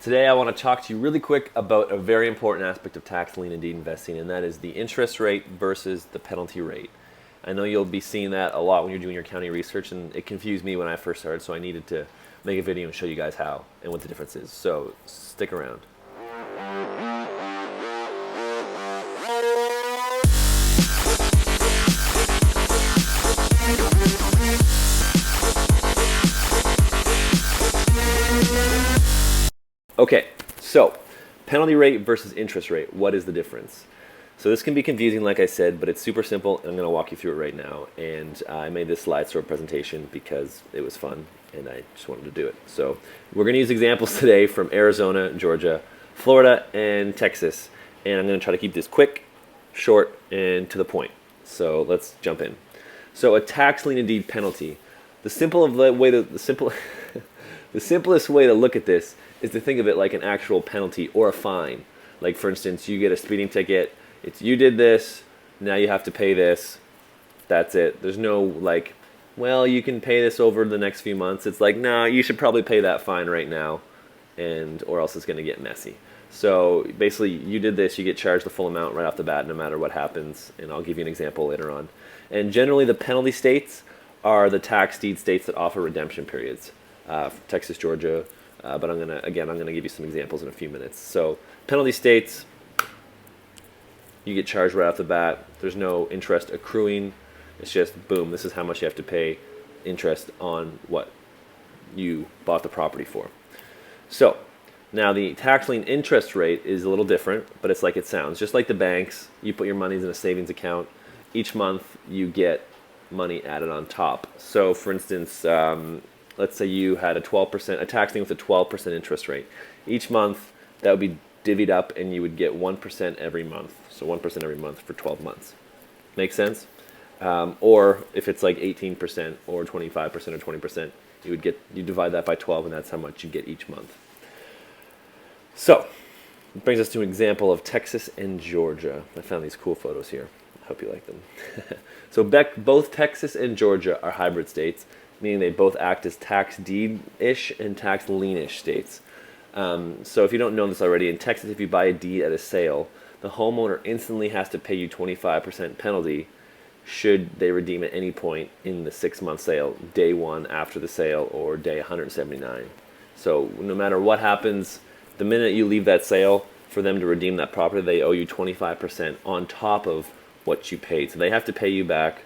Today I want to talk to you really quick about a very important aspect of tax lien and deed investing, and that is the interest rate versus the penalty rate. I know you'll be seeing that a lot when you're doing your county research, and it confused me when I first started, so I needed to make a video and show you guys how and what the difference is. So stick around. Okay, so penalty rate versus interest rate. What is the difference? So this can be confusing, like I said, but it's super simple, and I'm going to walk you through it right now. And I made this slide sort of presentation because it was fun, and I just wanted to do it. So we're going to use examples today from Arizona, Georgia, Florida, and Texas. And I'm going to try to keep this quick, short, and to the point. So let's jump in. So a tax lien and deed penalty. The simplest way to look at this is to think of it like an actual penalty or a fine. Like, for instance, you get a speeding ticket. It's you did this, now you have to pay this. That's it. There's no like, well, you can pay this over the next few months. It's like, no, you should probably pay that fine right now, or else it's going to get messy. So basically, you did this, you get charged the full amount right off the bat, no matter what happens. And I'll give you an example later on. And generally, the penalty states are the tax deed states that offer redemption periods. Texas, Georgia. But I'm gonna give you some examples in a few minutes. So penalty states, you get charged right off the bat. There's no interest accruing. It's just boom. This is how much you have to pay interest on what you bought the property for. So now the tax lien interest rate is a little different, but it's like it sounds. Just like the banks, you put your monies in a savings account. Each month you get money added on top. So for instance, let's say you had a tax lien with a 12% interest rate. Each month, that would be divvied up, and you would get 1% every month. So 1% every month for 12 months. Make sense? Or if it's like 18% or 25% or 20%, you divide that by 12, and that's how much you get each month. So it brings us to an example of Texas and Georgia. I found these cool photos here. I hope you like them. So both Texas and Georgia are hybrid states, meaning they both act as tax deed-ish and tax lien-ish states. So if you don't know this already, in Texas, if you buy a deed at a sale, the homeowner instantly has to pay you 25% penalty should they redeem at any point in the 6-month sale, day 1 after the sale, or day 179. So no matter what happens, the minute you leave that sale, for them to redeem that property, they owe you 25% on top of what you paid. So they have to pay you back.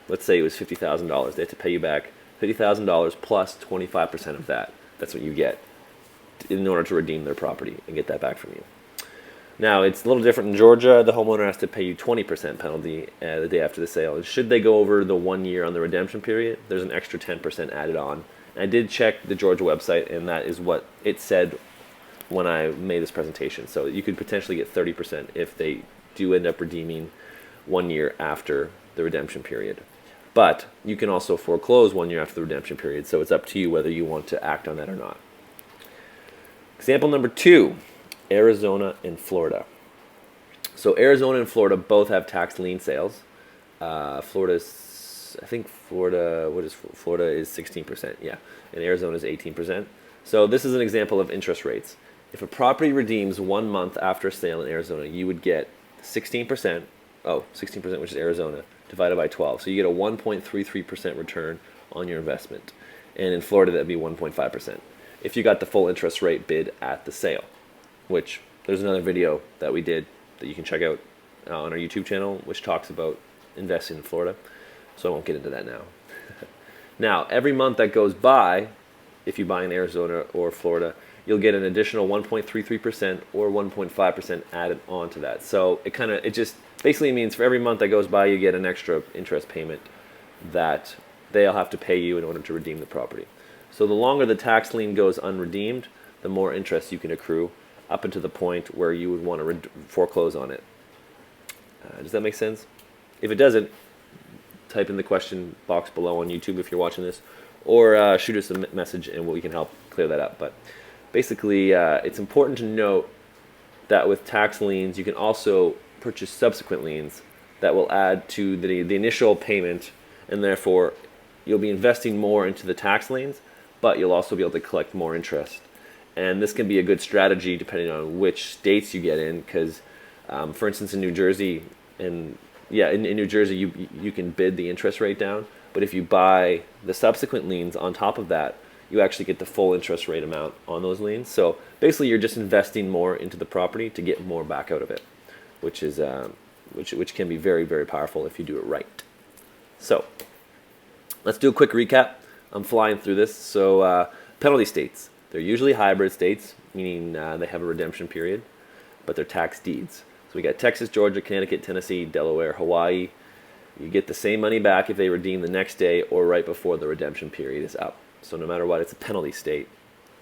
Let's say it was $50,000. They have to pay you back $50,000 plus 25% of that. That's what you get in order to redeem their property and get that back from you. Now, it's a little different in Georgia. The homeowner has to pay you 20% penalty the day after the sale. And should they go over the 1 year on the redemption period, there's an extra 10% added on. And I did check the Georgia website, and that is what it said when I made this presentation. So you could potentially get 30% if they do end up redeeming 1 year after the redemption period. But you can also foreclose 1 year after the redemption period, so it's up to you whether you want to act on that or not. Example number 2, Arizona and Florida. So Arizona and Florida both have tax lien sales. Florida is 16%, yeah, and Arizona is 18%. So this is an example of interest rates. If a property redeems 1 month after sale in Arizona, you would get 16%, which is Arizona, divided by 12. So you get a 1.33% return on your investment. And in Florida, that would be 1.5%. If you got the full interest rate bid at the sale, which there's another video that we did that you can check out on our YouTube channel, which talks about investing in Florida. So I won't get into that now. Now, every month that goes by, if you buy in Arizona or Florida, you'll get an additional 1.33% or 1.5% added on to that. So it just basically means for every month that goes by, you get an extra interest payment that they'll have to pay you in order to redeem the property. So the longer the tax lien goes unredeemed, the more interest you can accrue up until the point where you would want to foreclose on it. Does that make sense? If it doesn't, type in the question box below on YouTube if you're watching this, or shoot us a message and we can help clear that up. But basically, it's important to note that with tax liens, you can also purchase subsequent liens that will add to the initial payment, and therefore you'll be investing more into the tax liens, but you'll also be able to collect more interest. And this can be a good strategy depending on which states you get in, because, for instance, in New Jersey, in New Jersey, you can bid the interest rate down, but if you buy the subsequent liens on top of that, you actually get the full interest rate amount on those liens. So basically, you're just investing more into the property to get more back out of it, which is which can be very, very powerful if you do it right. So let's do a quick recap. I'm flying through this. So penalty states, they're usually hybrid states, meaning they have a redemption period, but they're tax deeds. So we got Texas, Georgia, Connecticut, Tennessee, Delaware, Hawaii. You get the same money back if they redeem the next day or right before the redemption period is up. So no matter what, it's a penalty state.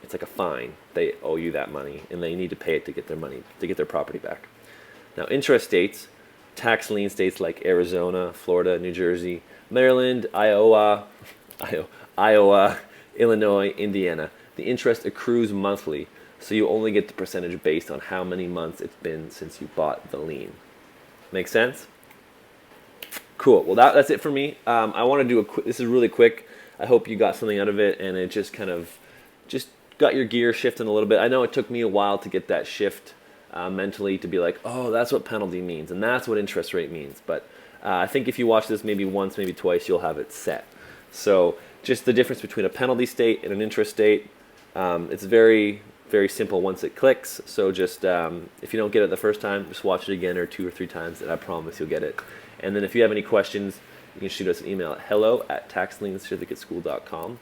It's like a fine. They owe you that money, and they need to pay it to get their money, to get their property back. Now, interest states, tax lien states like Arizona, Florida, New Jersey, Maryland, Iowa, Illinois, Indiana. The interest accrues monthly, so you only get the percentage based on how many months it's been since you bought the lien. Make sense? Cool. Well, that's it for me. I want to do this is really quick. I hope you got something out of it, and it just kind of got your gear shifting a little bit. I know it took me a while to get that shift mentally to be like, oh, that's what penalty means, and that's what interest rate means. But I think if you watch this maybe once, maybe twice, you'll have it set. So just the difference between a penalty state and an interest state, it's very, very simple once it clicks. So just if you don't get it the first time, just watch it again or 2 or 3 times, and I promise you'll get it. And then if you have any questions, you can shoot us an email at hello@taxliencertificateschool.com.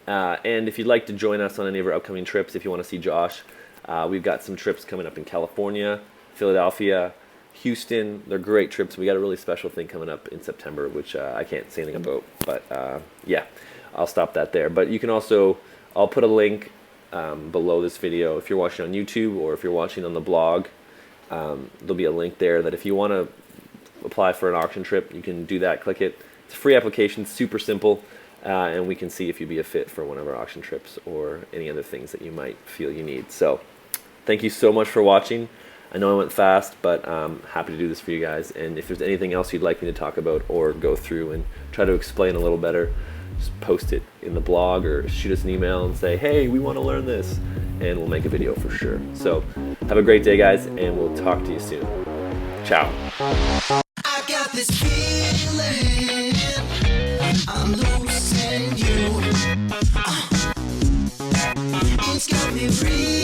And if you'd like to join us on any of our upcoming trips, if you want to see Josh, we've got some trips coming up in California, Philadelphia, Houston. They're great trips. We got a really special thing coming up in September, which I can't say anything about. But yeah, I'll stop that there. But you can also, I'll put a link below this video. If you're watching on YouTube or if you're watching on the blog, there'll be a link there that if you want to apply for an auction trip, you can do that. Click it. It's a free application, super simple, and we can see if you'd be a fit for one of our auction trips or any other things that you might feel you need. So thank you so much for watching. I know I went fast, but I'm happy to do this for you guys. And if there's anything else you'd like me to talk about or go through and try to explain a little better, just post it in the blog or shoot us an email and say, hey, we want to learn this, and we'll make a video for sure. So have a great day, guys, and we'll talk to you soon. Ciao. I got this feeling I'm losing you. It's got me real.